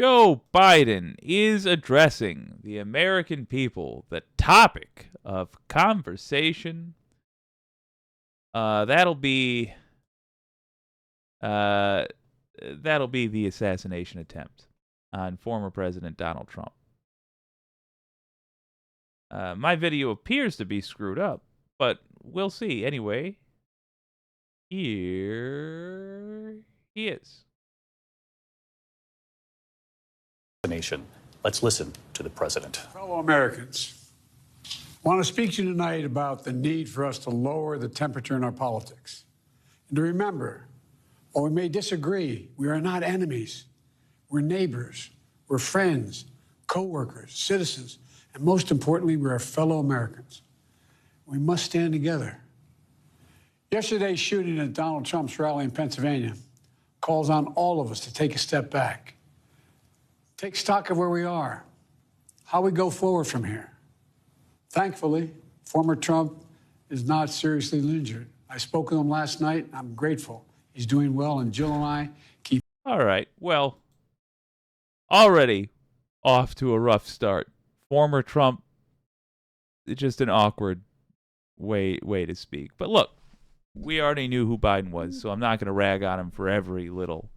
Joe Biden is addressing the American people. The topic of conversation. That'll be the assassination attempt on former President Donald Trump. My video appears to be screwed up, but we'll see. Anyway, here he is. Nation. Let's listen to the president. Fellow Americans, I want to speak to you tonight about the need for us to lower the temperature in our politics. And to remember, while we may disagree, we are not enemies. We're neighbors, we're friends, co-workers, citizens, and most importantly, we're fellow Americans. We must stand together. Yesterday's shooting at Donald Trump's rally in Pennsylvania calls on all of us to take a step back. Take stock of where we are, how we go forward from here. Thankfully, former Trump is not seriously injured. I spoke with him last night. I'm grateful. He's doing well, and Jill and I keep... All right, well, already off to a rough start. Former Trump, just an awkward way to speak. But look, we already knew who Biden was, so I'm not going to rag on him for every little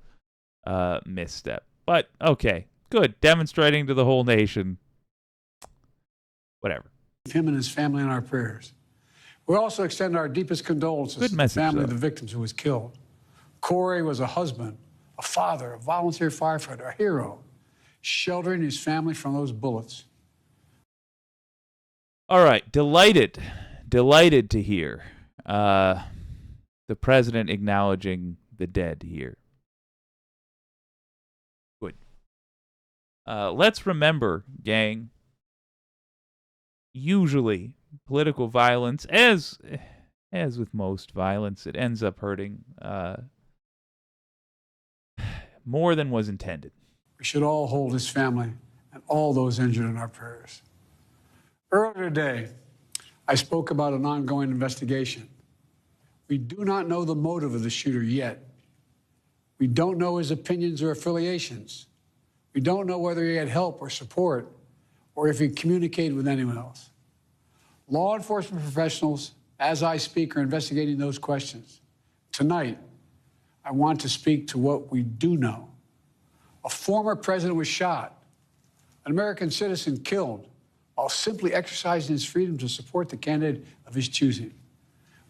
misstep. But, okay. Good. Demonstrating to the whole nation. Whatever. Him and his family in our prayers. We also extend our deepest condolences to the family of the victims who was killed. Corey was a husband, a father, a volunteer firefighter, a hero, sheltering his family from those bullets. All right. Delighted to hear the president acknowledging the dead here. Let's remember, gang, usually political violence, as with most violence, it ends up hurting more than was intended. We should all hold his family and all those injured in our prayers. Earlier today, I spoke about an ongoing investigation. We do not know the motive of the shooter yet. We don't know his opinions or affiliations. We don't know whether he had help or support or if he communicated with anyone else. Law enforcement professionals, as I speak, are investigating those questions. Tonight, I want to speak to what we do know. A former president was shot, an American citizen killed, while simply exercising his freedom to support the candidate of his choosing.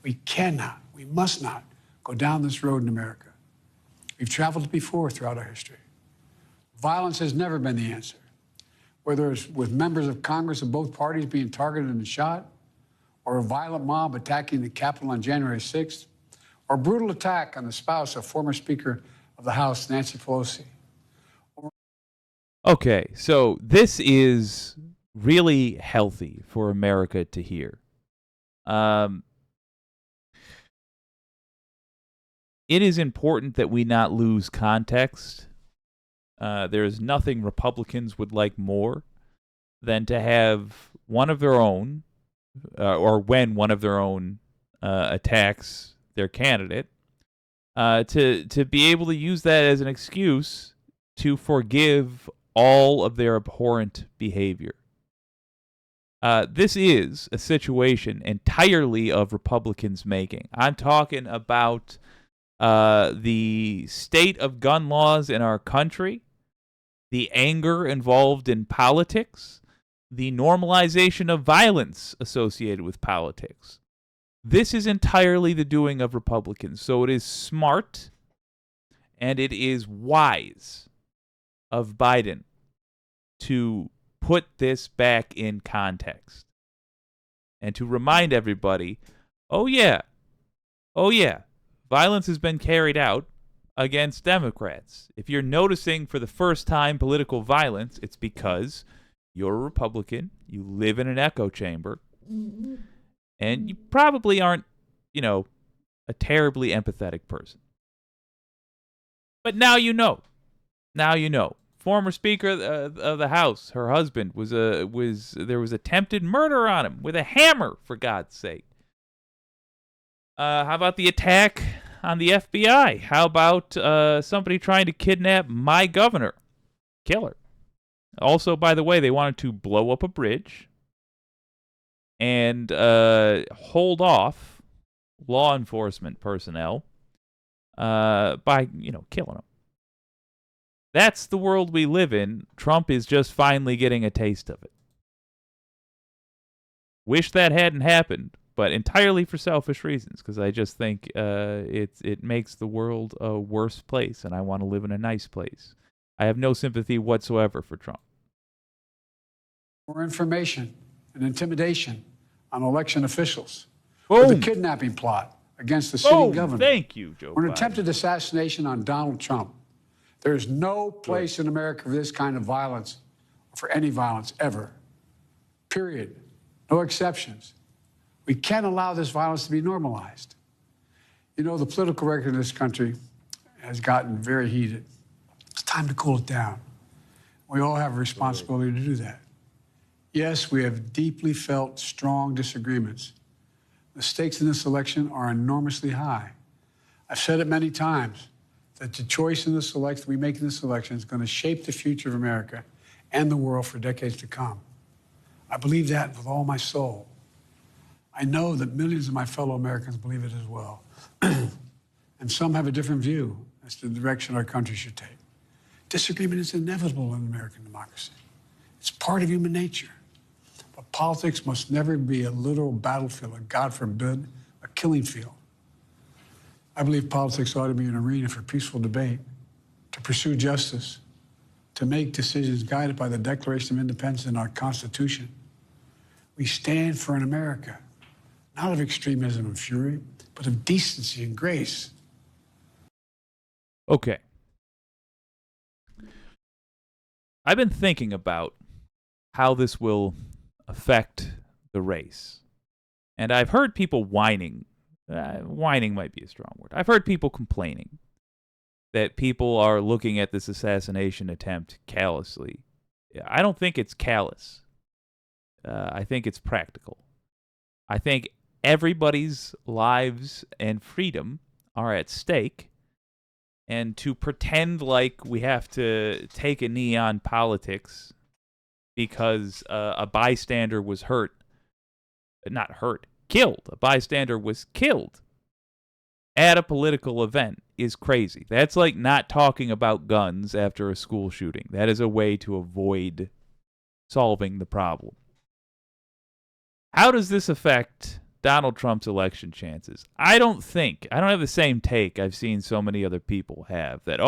We cannot, we must not go down this road in America. We've traveled before throughout our history. Violence has never been the answer. Whether it's with members of Congress of both parties being targeted and shot, or a violent mob attacking the Capitol on January 6th, or a brutal attack on the spouse of former Speaker of the House, Nancy Pelosi. Okay, so this is really healthy for America to hear. It is important that we not lose context. There is nothing Republicans would like more than to have one of their own, or when one of their own attacks their candidate, to be able to use that as an excuse to forgive all of their abhorrent behavior. This is a situation entirely of Republicans' making. I'm talking about the state of gun laws in our country, the anger involved in politics, the normalization of violence associated with politics. This is entirely the doing of Republicans. So it is smart and it is wise of Biden to put this back in context and to remind everybody, oh yeah, violence has been carried out against Democrats. If you're noticing for the first time political violence, it's because you're a Republican, you live in an echo chamber, and you probably aren't, a terribly empathetic person. But now you know. Now you know. Former Speaker of the House, her husband, there was attempted murder on him with a hammer, for God's sake. How about the attack on the FBI? How about somebody trying to kidnap my governor? Killer. Also, by the way, they wanted to blow up a bridge and hold off law enforcement personnel by, killing them. That's the world we live in. Trump is just finally getting a taste of it. Wish that hadn't happened, but entirely for selfish reasons, because I just think it makes the world a worse place, and I want to live in a nice place. I have no sympathy whatsoever for Trump. More information and intimidation on election officials. Boom. With a kidnapping plot against the sitting governor. Thank you, Joe Or an Biden. attempted assassination on Donald Trump. There is no place in America for this kind of violence, or for any violence ever. Period. No exceptions. We can't allow this violence to be normalized. You know, the political record in this country has gotten very heated. It's time to cool it down. We all have a responsibility to do that. Yes, we have deeply felt strong disagreements. The stakes in this election are enormously high. I've said it many times that the choice in this election we make in this election is going to shape the future of America and the world for decades to come. I believe that with all my soul. I know that millions of my fellow Americans believe it as well. And some have a different view as to the direction our country should take. Disagreement is inevitable in American democracy. It's part of human nature. But politics must never be a literal battlefield, or God forbid, a killing field. I believe politics ought to be an arena for peaceful debate, to pursue justice, to make decisions guided by the Declaration of Independence and our Constitution. We stand for an America, not of extremism and fury, but of decency and grace. Okay. I've been thinking about how this will affect the race. And I've heard people whining. Whining might be a strong word. I've heard people complaining that people are looking at this assassination attempt callously. I don't think it's callous. I think it's practical. I think everybody's lives and freedom are at stake. And to pretend like we have to take a knee on politics because a bystander was killed. A bystander was killed at a political event is crazy. That's like not talking about guns after a school shooting. That is a way to avoid solving the problem. How does this affect Donald Trump's election chances? I don't have the same take I've seen so many other people have that,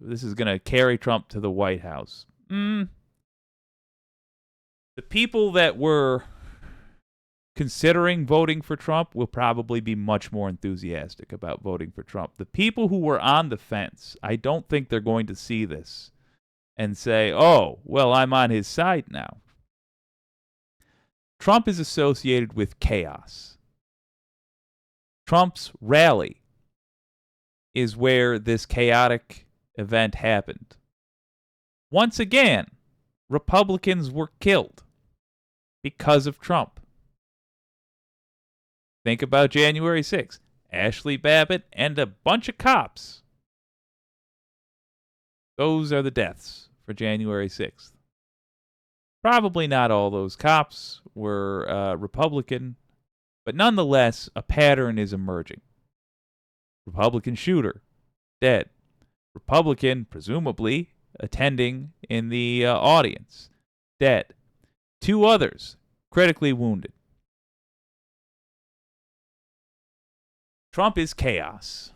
this is going to carry Trump to the White House. The people that were considering voting for Trump will probably be much more enthusiastic about voting for Trump. The people who were on the fence, I don't think they're going to see this and say, I'm on his side now. Trump is associated with chaos. Trump's rally is where this chaotic event happened. Once again, Republicans were killed because of Trump. Think about January 6th. Ashley Babbitt and a bunch of cops. Those are the deaths for January 6th. Probably not all those cops were Republican, but nonetheless, a pattern is emerging. Republican shooter, dead. Republican, presumably, attending in the audience, dead. 2 others, critically wounded. Trump is chaos.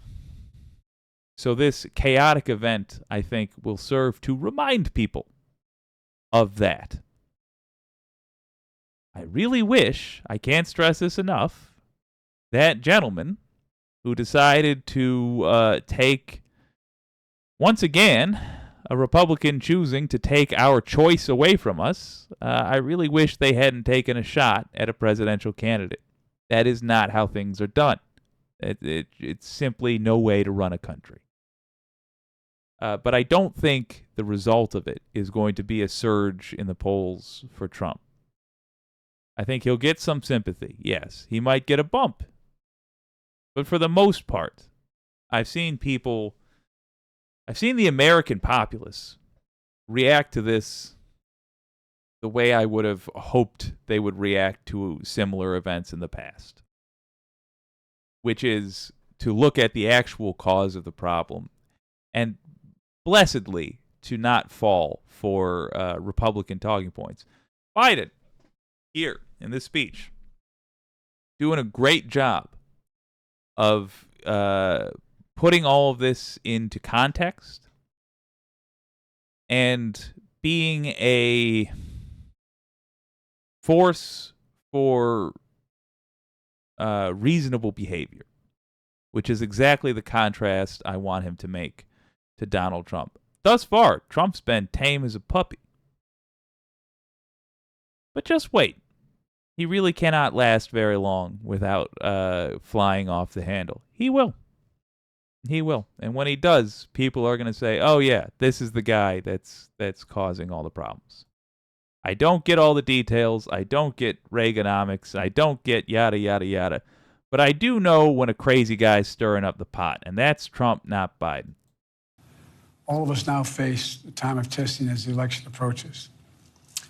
So this chaotic event, I think, will serve to remind people of that. I really wish, I can't stress this enough, that gentleman who decided to take, once again, a Republican choosing to take our choice away from us, I really wish they hadn't taken a shot at a presidential candidate. That is not how things are done. It's simply no way to run a country. But I don't think the result of it is going to be a surge in the polls for Trump. I think he'll get some sympathy. Yes, he might get a bump. But for the most part, I've seen the American populace react to this the way I would have hoped they would react to similar events in the past, which is to look at the actual cause of the problem and blessedly to not fall for Republican talking points. Biden, here in this speech, doing a great job of putting all of this into context and being a force for reasonable behavior, which is exactly the contrast I want him to make to Donald Trump. Thus far, Trump's been tame as a puppy. But just wait. He really cannot last very long without flying off the handle. He will. He will. And when he does, people are going to say, oh, yeah, this is the guy that's causing all the problems. I don't get all the details. I don't get Reaganomics. I don't get yada, yada, yada. But I do know when a crazy guy's stirring up the pot, and that's Trump, not Biden. All of us now face a time of testing as the election approaches.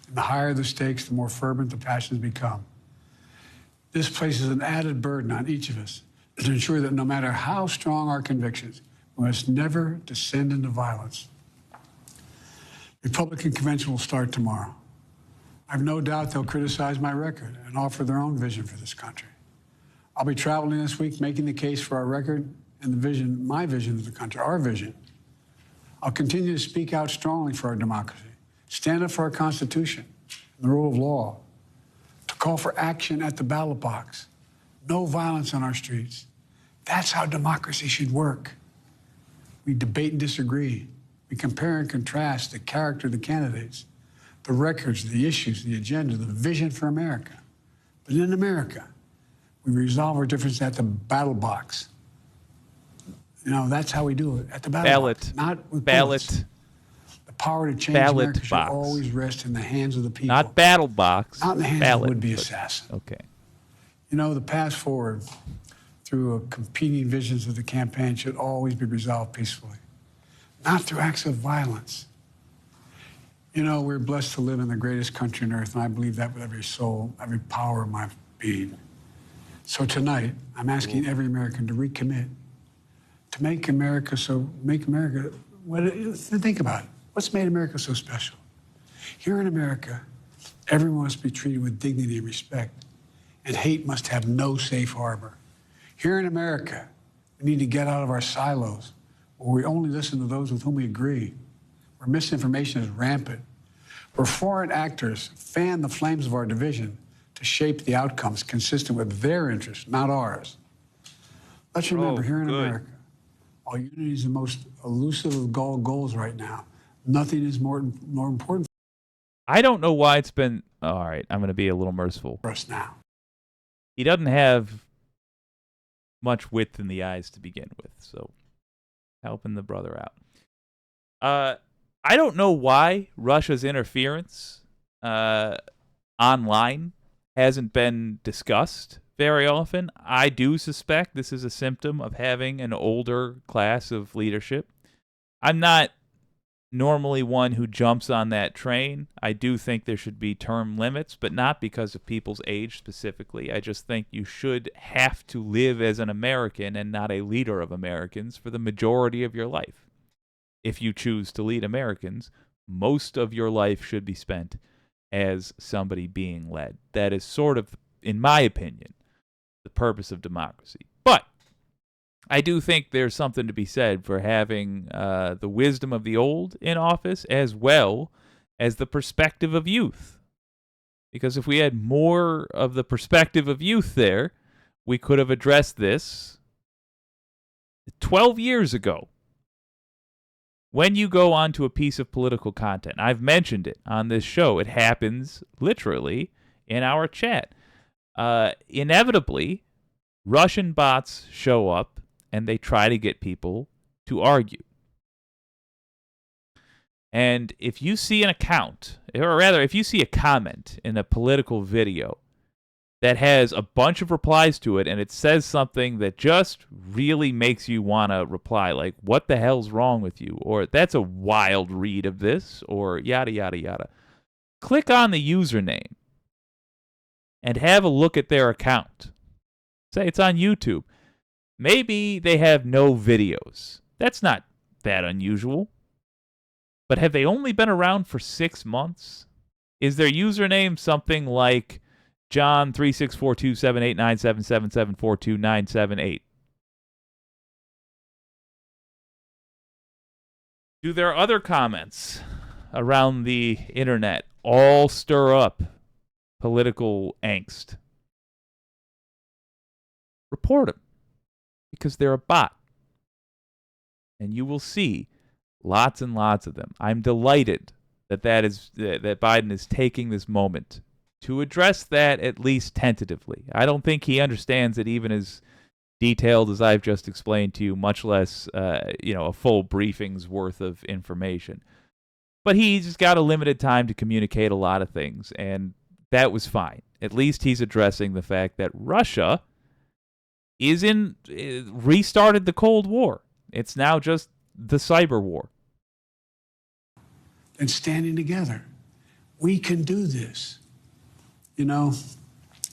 And the higher the stakes, the more fervent the passions become. This places an added burden on each of us to ensure that no matter how strong our convictions, we must never descend into violence. The Republican convention will start tomorrow. I have no doubt they'll criticize my record and offer their own vision for this country. I'll be traveling this week making the case for our record and the vision, my vision of the country, our vision. I'll continue to speak out strongly for our democracy, stand up for our Constitution and the rule of law, to call for action at the ballot box, no violence on our streets. That's how democracy should work. We debate and disagree. We compare and contrast the character of the candidates, the records, the issues, the agenda, the vision for America. But in America, we resolve our differences at the battle box. You know, that's how we do it, at the ballot box, not with bullets. The power to change America should always rest in the hands of the people. Not battle box. Not in the hands of would-be assassins. Okay. You know, the path forward through competing visions of the campaign should always be resolved peacefully, not through acts of violence. You know, we're blessed to live in the greatest country on earth, and I believe that with every soul, every power of my being. So tonight, I'm asking every American to recommit, to make America, think about it. What's made America so special? Here in America, everyone must be treated with dignity and respect, and hate must have no safe harbor. Here in America, we need to get out of our silos, where we only listen to those with whom we agree, where misinformation is rampant, where foreign actors fan the flames of our division to shape the outcomes consistent with their interests, not ours. Let's remember, here in America, while unity is the most elusive of all goals right now, nothing is more important I don't know why it's been... All right, I'm going to be a little merciful. for us now. He doesn't have much width in the eyes to begin with, so helping the brother out. I don't know why Russia's interference online hasn't been discussed very often. I do suspect this is a symptom of having an older class of leadership. I'm not normally one who jumps on that train. I do think there should be term limits, but not because of people's age specifically. I just think you should have to live as an American and not a leader of Americans for the majority of your life. If you choose to lead Americans, most of your life should be spent as somebody being led. That is sort of, in my opinion, the purpose of democracy. But I do think there's something to be said for having the wisdom of the old in office as well as the perspective of youth. Because if we had more of the perspective of youth there, we could have addressed this 12 years ago. When you go onto a piece of political content, I've mentioned it on this show, it happens literally in our chat. Inevitably, Russian bots show up and they try to get people to argue. And if you see an account, or rather, if you see a comment in a political video that has a bunch of replies to it, and it says something that just really makes you want to reply, like, what the hell's wrong with you? Or that's a wild read of this, or yada, yada, yada. Click on the username and have a look at their account. Say it's on YouTube. Maybe they have no videos. That's not that unusual. But have they only been around for 6 months? Is their username something like John 364278977742978? Do their other comments around the internet all stir up political angst? Report them, because they're a bot. And you will see lots and lots of them. I'm delighted that Biden is taking this moment to address that, at least tentatively. I don't think he understands it even as detailed as I've just explained to you, much less a full briefing's worth of information. But he's got a limited time to communicate a lot of things, and that was fine. At least he's addressing the fact that Russia restarted the Cold War. It's now just the cyber war. And standing together, we can do this. You know,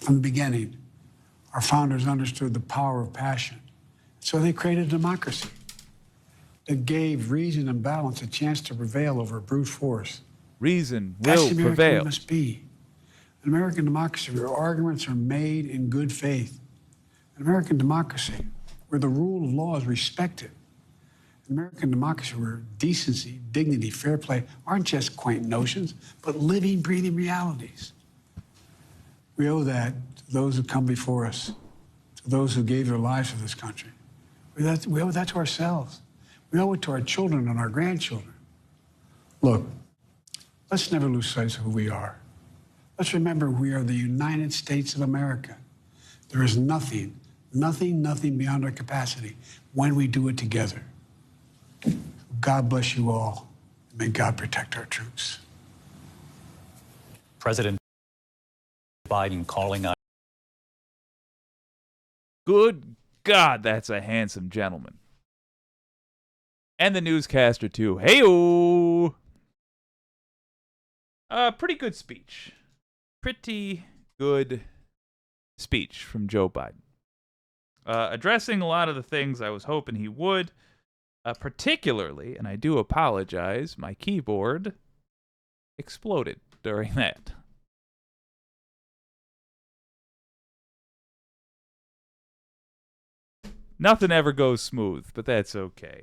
from the beginning, our founders understood the power of passion. So they created a democracy that gave reason and balance a chance to prevail over brute force. Reason That's will the American prevail. way must be. An American democracy where arguments are made in good faith. An American democracy where the rule of law is respected. An American democracy where decency, dignity, fair play aren't just quaint notions, but living, breathing realities. We owe that to those who come before us, to those who gave their lives for this country. We owe that to ourselves. We owe it to our children and our grandchildren. Look, let's never lose sight of who we are. Let's remember we are the United States of America. There is nothing beyond our capacity when we do it together. God bless you all. May God protect our troops. President Biden calling on. Good God, that's a handsome gentleman. And the newscaster, too. Hey-o! Pretty good speech. Pretty good speech from Joe Biden. Addressing a lot of the things I was hoping he would. Particularly, and I do apologize, my keyboard exploded during that. Nothing ever goes smooth, but that's okay.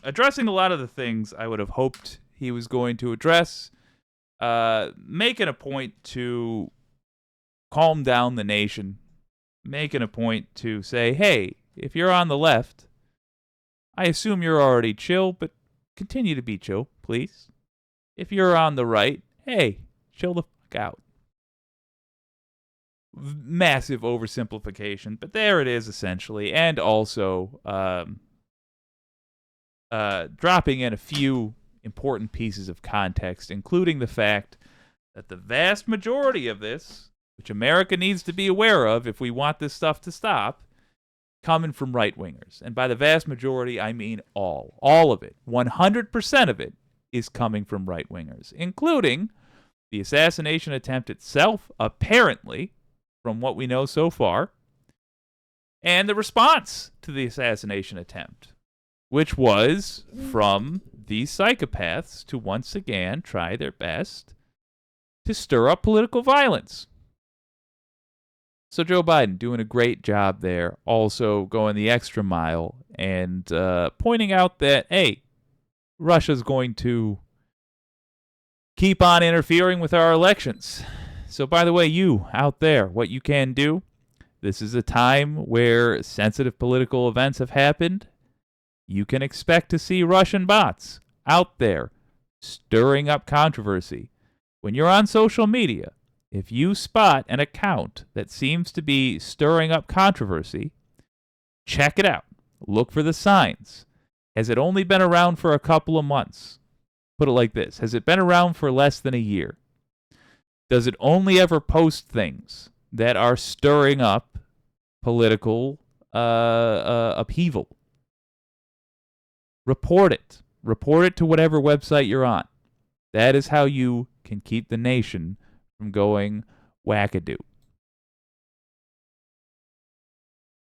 Addressing a lot of the things I would have hoped he was going to address, making a point to calm down the nation, making a point to say, hey, if you're on the left, I assume you're already chill, but continue to be chill, please. If you're on the right, hey, chill the fuck out. Massive oversimplification, but there it is essentially. And also dropping in a few important pieces of context, including the fact that the vast majority of this, which America needs to be aware of if we want this stuff to stop, coming from right-wingers. And by the vast majority, I mean all of it. 100% of it is coming from right-wingers, including the assassination attempt itself, apparently, from what we know so far, and the response to the assassination attempt, which was from these psychopaths to once again try their best to stir up political violence. So Joe Biden doing a great job there, also going the extra mile and pointing out that, hey, Russia's going to keep on interfering with our elections. So by the way, you out there, what you can do, this is a time where sensitive political events have happened. You can expect to see Russian bots out there stirring up controversy. When you're on social media, if you spot an account that seems to be stirring up controversy, check it out. Look for the signs. Has it only been around for a couple of months? Put it like this. Has it been around for less than a year? Does it only ever post things that are stirring up political upheaval? Report it. Report it to whatever website you're on. That is how you can keep the nation from going wackadoo.